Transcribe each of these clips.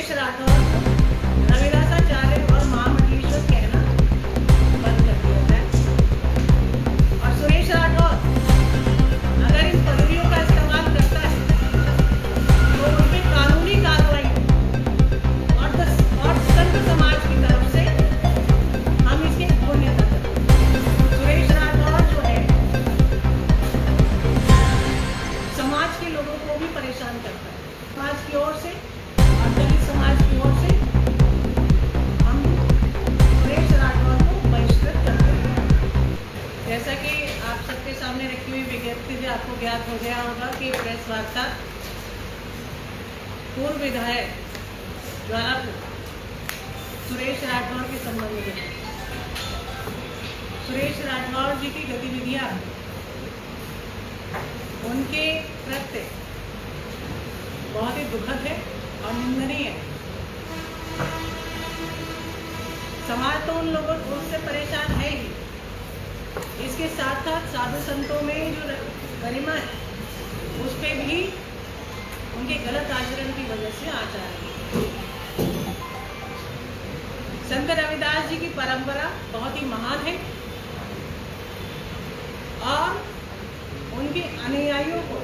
सुरेश राठौर को रविदासाचार्य और महामंडलेश्वर कहना बंद कर दिया जाए और सुरेश राठौर अगर इन पदवियों का इस्तेमाल करता है तो उन पे कानूनी कार्रवाई और संत समाज की तरफ से हम इसके पुण्यता करें। सुरेश राठौर जो है समाज के लोगों को भी परेशान करता है। समाज की ओर से और दलित समाज की ओर से हम सुरेश राठौर को बहिष्कृत करते हैं। जैसा कि आप सबके सामने रखी हुई विज्ञप्ति से आपको ज्ञात हो गया होगा कि प्रेस वार्ता पूर्व विधायक द्वारा सुरेश राठौर के संबंध में सुरेश राठौर जी की गतिविधियां, उनके कृत्य बहुत ही दुखद है और निंदनीय है। समाज तो उन लोगों उससे परेशान है ही, इसके साथ साथ साधु संतों में जो गरिमा है उस पे भी उनके गलत आचरण की वजह से आ जा रही है। संत रविदास जी की परंपरा बहुत ही महान है और उनके अनुयायियों को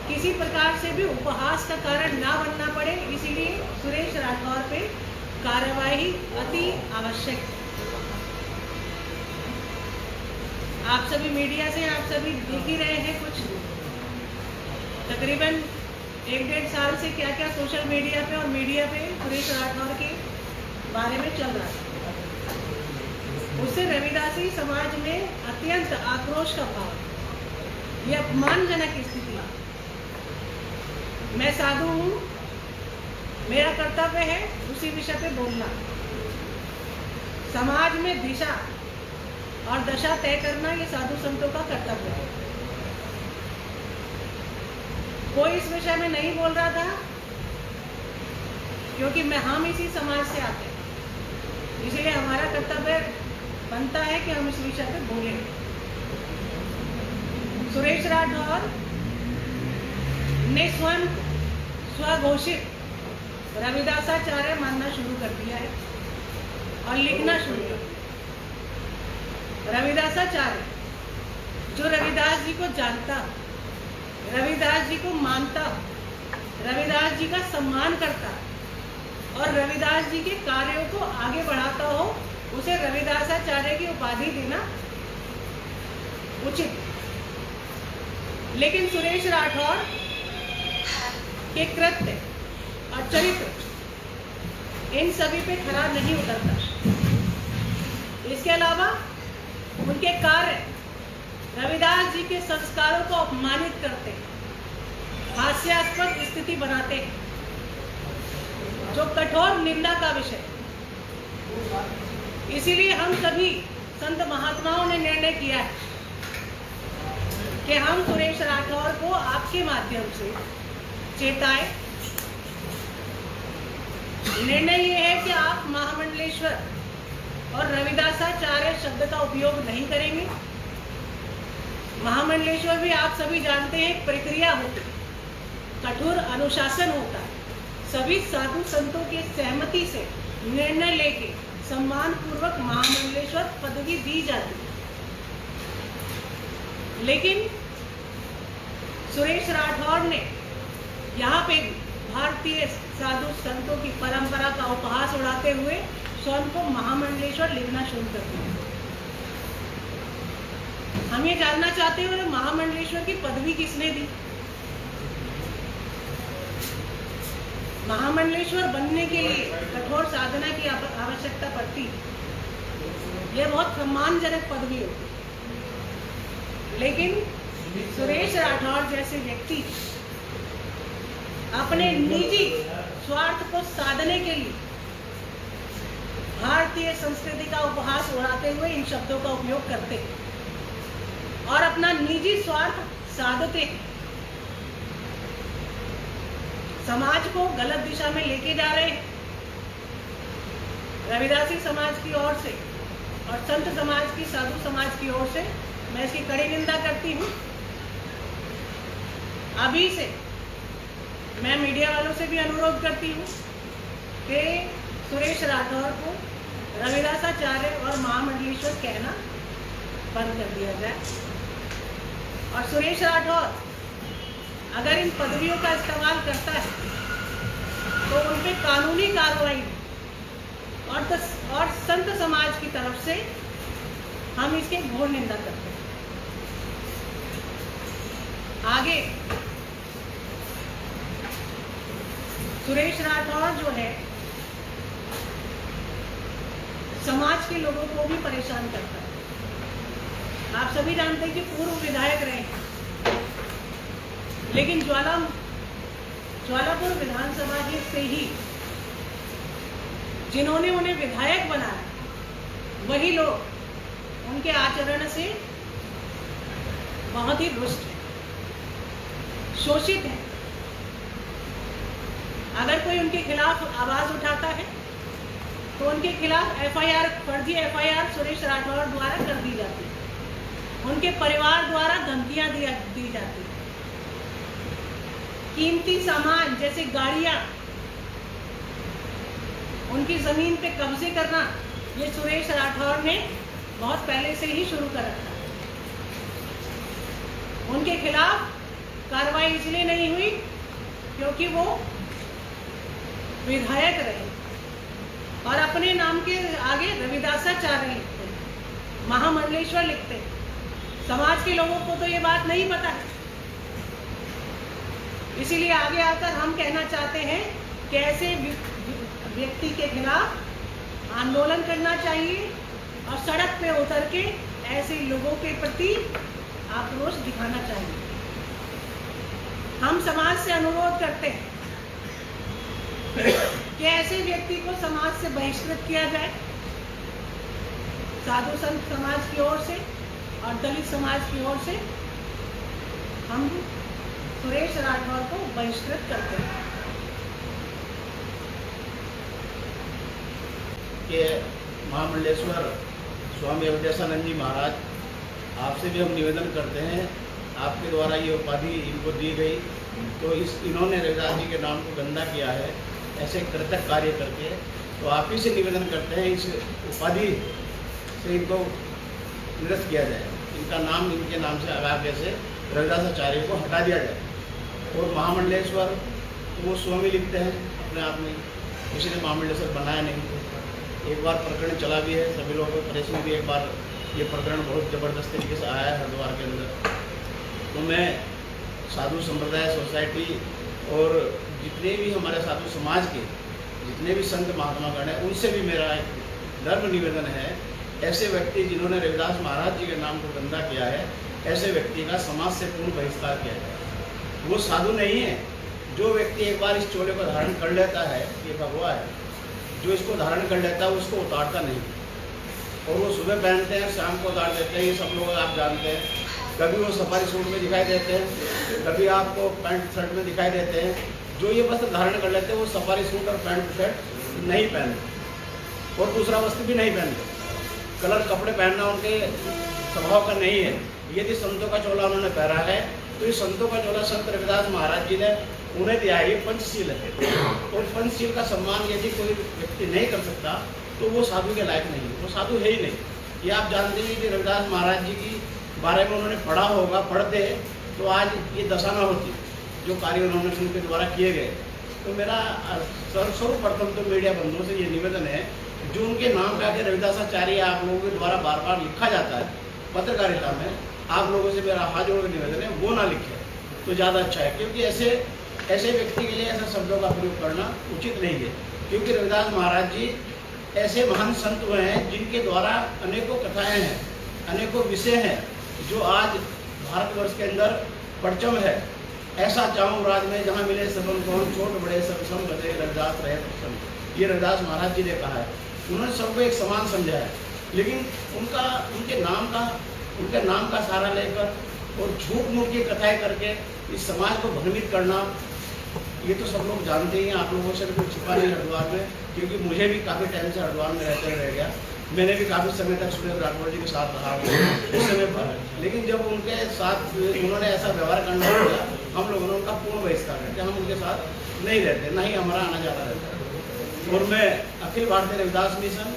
किसी प्रकार से भी उपहास का कारण ना बनना पड़े, इसीलिए सुरेश राठौर पे कार्यवाही अति आवश्यक है। आप सभी मीडिया से आप सभी देख ही रहे हैं, कुछ तकरीबन 1-1.5 साल से क्या क्या सोशल मीडिया पे और मीडिया पे सुरेश राठौर के बारे में चल रहा है। उससे रविदासी समाज में अत्यंत आक्रोश का भाव, ये अपमानजनक स्थिति है। मैं साधु हूँ, मेरा कर्तव्य है उसी विषय पे बोलना। समाज में दिशा और दशा तय करना ये साधु संतों का कर्तव्य है। कोई इस विषय में नहीं बोल रहा था क्योंकि हम इसी समाज से आते हैं, इसीलिए हमारा कर्तव्य बनता है कि हम इस विषय पे बोलें। सुरेश राठौर ने स्वयं स्वघोषित रविदासाचार्य मानना शुरू कर दिया है और लिखना शुरू कर दिया। रविदासाचार्य जो रविदास जी को जानता, रविदास जी को मानता, रविदास जी का सम्मान करता और रविदास जी के कार्यों को आगे बढ़ाता हो, उसे रविदासाचार्य की उपाधि देना उचित। लेकिन सुरेश राठौर के कृत्य और चरित्र इन सभी पे खरा नहीं उतरता। इसके अलावा उनके कार्य रविदास जी के संस्कारों को अपमानित करते, हास्यास्पद स्थिति बनाते हैं, जो कठोर निंदा का विषय। इसीलिए हम सभी संत महात्माओं ने निर्णय किया है कि हम सुरेश राठौर को आपके माध्यम से चेताए। निर्णय ये है कि आप महामंडलेश्वर और रविदासाचार्य शब्द का उपयोग नहीं करेंगे। महामंडलेश्वर भी आप सभी जानते हैं एक प्रक्रिया होती है, कठोर अनुशासन होता है, सभी साधु संतों की सहमति से निर्णय लेके सम्मान पूर्वक महामंडलेश्वर पदवी दी जाती है। लेकिन सुरेश राठौर ने यहाँ पे भारतीय साधु संतों की परंपरा का उपहास उड़ाते हुए स्वयं को महामंडलेश्वर लिखना शुरू कर दिया। हम ये जानना चाहते हैं महामंडलेश्वर की पदवी किसने दी? महामंडलेश्वर बनने के लिए कठोर साधना की आवश्यकता पड़ती है। यह बहुत सम्मानजनक पदवी होती है। लेकिन सुरेश राठौर जैसे व्यक्ति अपने निजी स्वार्थ को साधने के लिए भारतीय संस्कृति का उपहास उड़ाते हुए इन शब्दों का उपयोग करते हैं और अपना निजी स्वार्थ साधते हैं। समाज को गलत दिशा में लेके जा रहे हैं। रविदासी समाज की ओर से और संत समाज की, साधु समाज की ओर से मैं इसकी कड़ी निंदा करती हूँ। अभी से मैं मीडिया वालों से भी अनुरोध करती हूँ कि सुरेश राठौर को रविदासाचार्य और महामंडलेश्वर कहना बंद कर दिया जाए। और सुरेश राठौर अगर इन पदवियों का इस्तेमाल करता है तो उन पे कानूनी कार्रवाई और संत समाज की तरफ से हम इसके घोर निंदा करते हैं। आगे सुरेश राठौर जो है समाज के लोगों को भी परेशान करता है। आप सभी जानते हैं कि पूर्व विधायक रहे, लेकिन ज्वालापुर विधानसभा से ही जिन्होंने उन्हें विधायक बनाया वही लोग उनके आचरण से बहुत ही रुष्ट हैं, शोषित हैं। अगर कोई उनके खिलाफ आवाज उठाता है तो उनके खिलाफ फर्जी एफआईआर सुरेश राठौर द्वारा कर दी जाती है, उनके परिवार द्वारा धमकियां दी जाती है। कीमती सामान जैसे गाड़ियां, उनकी जमीन पे कब्जे करना, ये सुरेश राठौर ने बहुत पहले से ही शुरू कर रखा है। उनके खिलाफ कार्रवाई इसलिए नहीं हुई क्योंकि वो विधायक रहे और अपने नाम के आगे रविदासाचार्य लिखते हैं, महामंडलेश्वर लिखते हैं। समाज के लोगों को तो ये बात नहीं पता है, इसीलिए आगे आकर हम कहना चाहते हैं कि ऐसे व्यक्ति के खिलाफ आंदोलन करना चाहिए और सड़क पे उतर के ऐसे लोगों के प्रति आक्रोश दिखाना चाहिए। हम समाज से अनुरोध करते हैं कि ऐसे व्यक्ति को समाज से बहिष्कृत किया जाए, साधु संत समाज की ओर से और दलित समाज की ओर से हम सुरेश राठौर को बहिष्कृत करते हैं। कि महामंडलेश्वर स्वामी अवधेशानंद जी महाराज, आपसे भी हम निवेदन करते हैं, आपके द्वारा ये उपाधि इनको दी गई तो इन्होंने रविदास जी के नाम को गंदा किया है ऐसे कृतज्ञ कार्य करके, तो आप ही से निवेदन करते हैं इस उपाधि से इनको निरस्त किया जाए, इनका नाम इनके नाम से आगे से रविदासाचार्य को हटा दिया जाए। और महामंडलेश्वर तो वो स्वामी लिखते हैं अपने आप में, किसी ने महामंडलेश्वर बनाया नहीं। एक बार प्रकरण चला भी है, सभी लोगों को प्रेस में भी एक बार ये प्रकरण बहुत ज़बरदस्त तरीके से आया है हरिद्वार के अंदर। तो मैं साधु संप्रदाय सोसाइटी और जितने भी हमारे साधु समाज के जितने भी संत महात्मागण हैं उनसे भी मेरा एक धर्म निवेदन है, ऐसे व्यक्ति जिन्होंने रविदास महाराज जी के नाम को गंदा किया है, ऐसे व्यक्ति का समाज से पूर्ण बहिष्कार किया जाए। वो साधु नहीं है। जो व्यक्ति एक बार इस चोले को धारण कर लेता है, ये भगवा है, जो इसको धारण कर लेता है उसको उतारता नहीं। और वो सुबह पहनते हैं, शाम को उतार देते हैं, ये सब लोग आप जानते हैं। कभी वो सफारी सूट में दिखाई देते हैं, कभी आपको पैंट शर्ट में दिखाई देते हैं। जो ये वस्त्र धारण कर लेते हैं वो सफारी सूट और पैंट शर्ट नहीं पहनते और दूसरा वस्त्र भी नहीं पहनते। कलर कपड़े पहनना उनके स्वभाव का नहीं है। यदि संतों का चोला उन्होंने पहना है तो ये संतों का चोला संत रविदास महाराज जी ने उन्हें दिया है, ये पंचशील है। और पंचशील का सम्मान यदि कोई व्यक्ति नहीं कर सकता तो वो साधु के लायक नहीं है, वो साधु है ही नहीं। ये आप जानते हैं कि रविदास महाराज जी की बारे में उन्होंने पढ़ा होगा, पढ़ते तो आज ये दशा न होती जो कार्य उन्होंने उनके द्वारा किए गए। तो मेरा सर्वप्रथम तो मीडिया बंधुओं से ये निवेदन है, जो उनके नाम पे आके रविदासाचार्य आप लोगों के द्वारा बार बार लिखा जाता है पत्रकारिता में, आप लोगों से मेरा हाथ जोड़ के निवेदन है वो ना लिखे तो ज़्यादा अच्छा है। क्योंकि ऐसे व्यक्ति के लिए ऐसे शब्दों का प्रयोग करना उचित नहीं है। क्योंकि रविदास महाराज जी ऐसे महान संत हुए हैं जिनके द्वारा अनेकों कथाएँ हैं, अनेकों विषय हैं जो आज भारतवर्ष के अंदर परचम है। ऐसा चाहूँ राज में जहाँ मिले सबन कौन, छोट बड़े सब सम बदे रविदास रहे प्रसन्न। ये रविदास महाराज जी ने कहा है। उन्होंने सबको एक समान समझा है, लेकिन उनके नाम का सहारा लेकर और झूठ मूठ की कथाएं करके इस समाज को भ्रमित करना, ये तो सब लोग जानते ही हैं। आप लोगों से कुछ छिपा नहीं हरिद्वार में, क्योंकि मुझे भी काफ़ी टाइम से हरिद्वार में रहते रह गया। मैंने भी काफ़ी समय तक सुरेश राठौर जी के साथ रहा उस समय पर, लेकिन जब उनके साथ उन्होंने ऐसा व्यवहार करना पड़ा, हम लोगों ने उनका पूर्ण बहिष्कार करते, हम उनके साथ नहीं रहते, ना ही हमारा आना जाता रहता है। और मैं अखिल भारतीय रविदास मिशन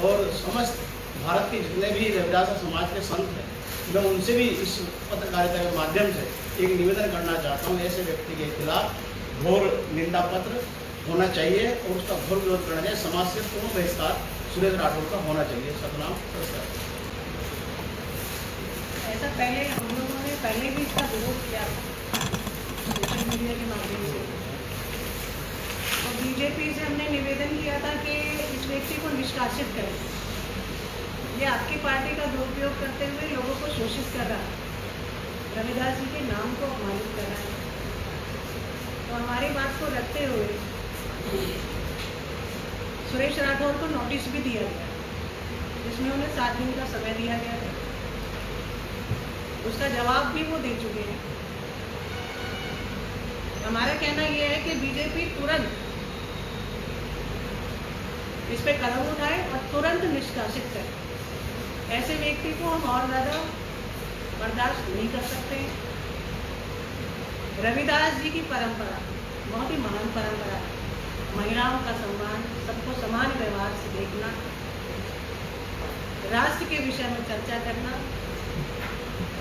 और समस्त भारत के जितने भी रविदास समाज के संत हैं, मैं उनसे भी इस पत्रकारिता के माध्यम से एक निवेदन करना चाहता हूँ। ऐसे व्यक्ति के खिलाफ घोर निंदा पत्र होना चाहिए और उसका घोर विरोध करना चाहिए। समाज से पूर्ण बहिष्कार सुरेश राठौर का होना चाहिए। सतनाम नमस्कार। ऐसा पहले हम लोगों ने पहले भी इसका विरोध किया सोशल मीडिया के माध्यम से, और बीजेपी से हमने निवेदन किया था कि इस व्यक्ति को निष्कासित करें। ये आपकी पार्टी का दुरुपयोग करते हुए लोगों को शोषित कर रहा है, रविदास जी के नाम को अपमानित कर रहा है। तो हमारी बात को रखते हुए सुरेश राठौर को नोटिस भी दिया गया, जिसमें उन्हें 7 दिन का समय दिया गया है। उसका जवाब भी वो दे चुके हैं। हमारा कहना यह है कि बीजेपी तुरंत इस पे कदम उठाए और तुरंत निष्कासित करे। ऐसे व्यक्ति को हम और ज़्यादा बर्दाश्त नहीं कर सकते। रविदास जी की परंपरा बहुत ही महान परंपरा है। महिलाओं का सम्मान, सबको समान व्यवहार से देखना, राष्ट्र के विषय में चर्चा करना,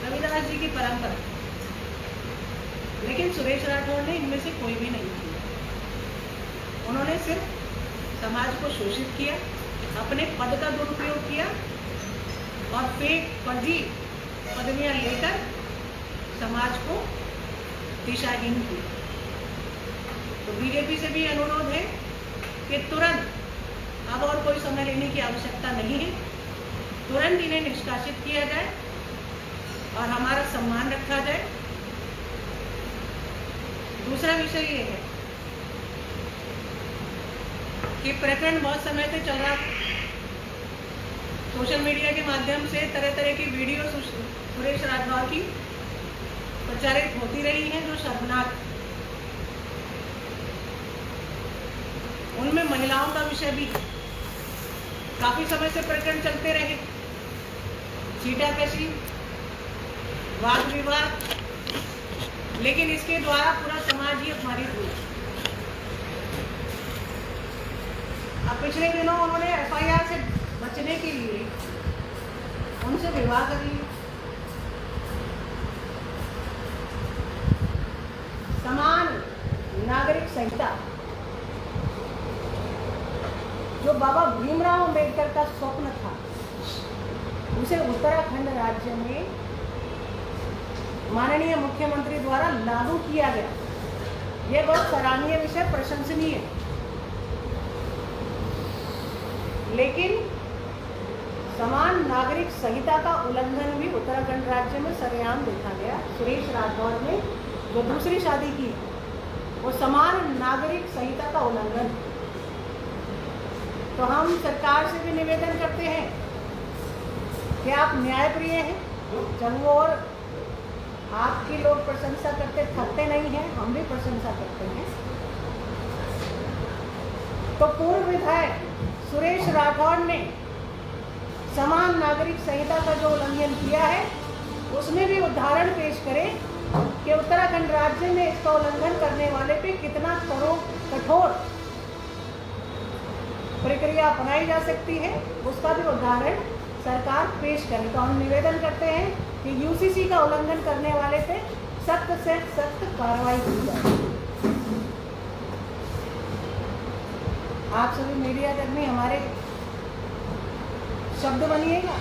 रविदास जी की परंपरा। लेकिन सुरेश राठौर ने इनमें से कोई भी नहीं किया। उन्होंने सिर्फ समाज को शोषित किया, अपने पद का दुरुपयोग किया और फेक फर्जी पदवियां लेकर समाज को दिशाहीन किया। तो बीजेपी से भी अनुरोध है कि तुरंत, अब और कोई समय लेने की आवश्यकता नहीं है, तुरंत इन्हें निष्कासित किया जाए और हमारा सम्मान रखा जाए। दूसरा विषय ये है कि प्रकरण बहुत समय से चल रहा, सोशल मीडिया के माध्यम से तरह तरह की वीडियो सुरेश राठौर की प्रचारित होती रही हैं जो शर्मनाक। उनमें महिलाओं का विषय भी काफी समय से प्रकरण चलते रहे, छीटाकशी, वाद विवाद, लेकिन इसके द्वारा पूरा समाज ही अपमानित हुआ। अब पिछले दिनों उन्होंने एफआईआर से बचने के लिए उनसे विवाह कर लिया। समान नागरिक संहिता जो बाबा भीमराव अम्बेडकर का स्वप्न था, उसे उत्तराखंड राज्य में माननीय मुख्यमंत्री द्वारा लागू किया गया। यह बहुत सराहनीय विषय, प्रशंसनीय है। लेकिन समान नागरिक संहिता का उल्लंघन भी उत्तराखंड राज्य में सरेआम देखा गया। सुरेश राठौर ने जो दूसरी शादी की, वो समान नागरिक संहिता का उल्लंघन। तो हम सरकार से भी निवेदन करते हैं कि आप न्यायप्रिय हैं, जब वो और आपकी लोग प्रशंसा करते थकते नहीं हैं, हम भी प्रशंसा करते हैं। तो पूर्व विधायक सुरेश राठौर ने समान नागरिक संहिता का जो उल्लंघन किया है, उसमें भी उदाहरण पेश करें कि उत्तराखंड राज्य में इसका उल्लंघन करने वाले पे कितना कठोर प्रक्रिया अपनाई जा सकती है, उसका भी उदाहरण सरकार पेश करे। तो हम निवेदन करते हैं कि यूसीसी का उल्लंघन करने वाले पे सख्त से सख्त कार्रवाई की जाए। आप सभी मीडिया कर्मी हमारे शब्द बनिएगा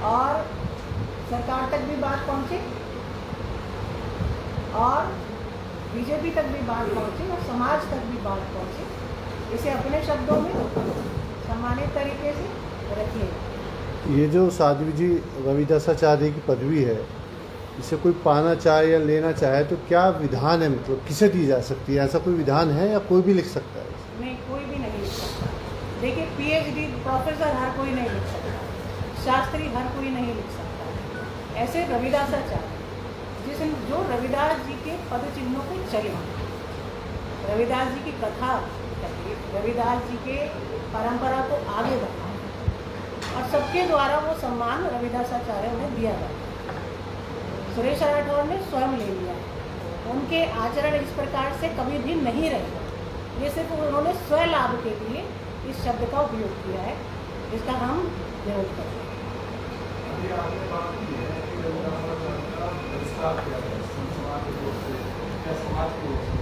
और सरकार तक भी बात पहुंचे और बीजेपी तक भी बात पहुंचे और समाज तक भी बात पहुंचे। इसे अपने शब्दों में सम्मानित तरीके से रखिए। ये जो साध्वी जी रविदासाचार्य की पदवी है, इसे कोई पाना चाहे या लेना चाहे तो क्या विधान है, मतलब किसे दी जा सकती है? ऐसा कोई विधान है या कोई भी लिख सकता है? नहीं, कोई भी नहीं लिख सकता। देखिए, पीएचडी प्रोफेसर हर कोई नहीं लिख सकता, शास्त्री हर कोई नहीं लिख सकता। ऐसे रविदासाचार्य जो रविदास जी के पद चिन्हों को चले, रविदास जी की कथा, रविदास जी के परंपरा को आगे बढ़ाए और सबके द्वारा वो सम्मान रविदासाचार्य उन्हें दिया जाता। सुरेश राठौर ने स्वयं ले लिया, उनके आचरण इस प्रकार से कभी भी नहीं रहे। ये सिर्फ उन्होंने स्वलाभ के लिए इस शब्द का उपयोग किया है, इसका हम विरोध करते हैं। अभी आपने बात की है कि रविदास का बहिष्कार किया गया समाज की ओर से या समाज की ओर से।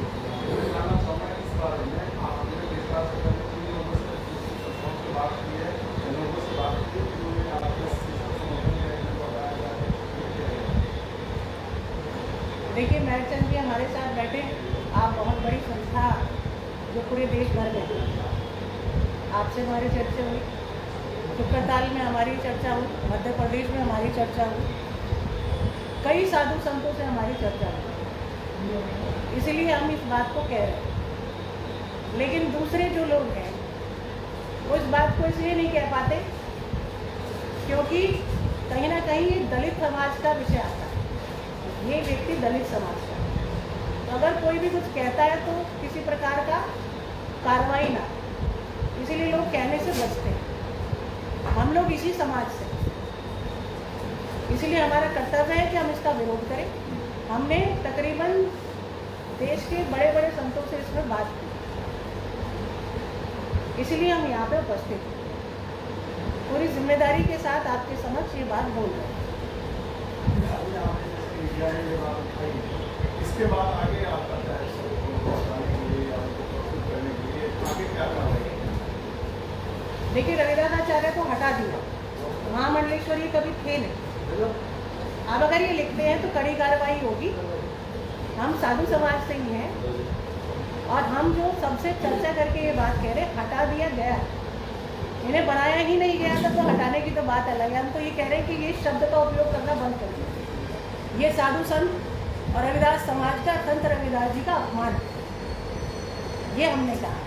मैं जानना चाहूँगा इस बारे में आपने बहिष्कार से पहले किन लोगों से संस्थाओं से बात की है, जिन लोगों से बात की है जिन्होंने आपके समर्थन किया है, बताया जा रहा है। देखिए महरचंद जी हमारे साथ बैठे, आप बहुत बड़ी संस्था जो पूरे देश भर में है। आपसे हमारी चर्चा हुई, शुक्रताल में हमारी चर्चा हुई, मध्य प्रदेश में हमारी चर्चा हुई, कई साधु संतों से हमारी चर्चा हुई, इसीलिए हम इस बात को कह रहे हैं। लेकिन दूसरे जो लोग हैं वो इस बात को इसलिए नहीं कह पाते क्योंकि कहीं ना कहीं ये दलित समाज का विषय आता है, ये व्यक्ति दलित समाज का, तो अगर कोई भी कुछ कहता है तो किसी प्रकार का कार्रवाई ना, इसीलिए लोग कहने से बचते हैं। हम लोग इसी समाज से, इसीलिए हमारा कर्तव्य है कि हम इसका विरोध करें। हमने तकरीबन देश के बड़े बड़े संतों से इसमें बात की, इसीलिए हम यहाँ पे उपस्थित हैं, पूरी जिम्मेदारी के साथ आपके समक्ष ये बात बोल रहे हैं। इसके बाद आगे आपका क्या है? आगे क्या कार्रवाई? देखिए रविदासाचार्य को हटा दिया, महामंडलेश्वरी कभी थे नहीं, अब अगर ये लिखते हैं तो कड़ी कार्रवाई होगी। हम साधु समाज से ही हैं और हम जो सबसे चर्चा करके ये बात कह रहे, हटा दिया गया, इन्हें बनाया ही नहीं गया था, तो हटाने की तो बात अलग है। हम तो ये कह रहे हैं कि ये शब्द का उपयोग करना बंद कर दिया। ये साधु संत और रविदास समाज का, संत रविदास जी का अपमान है, ये हमने कहा।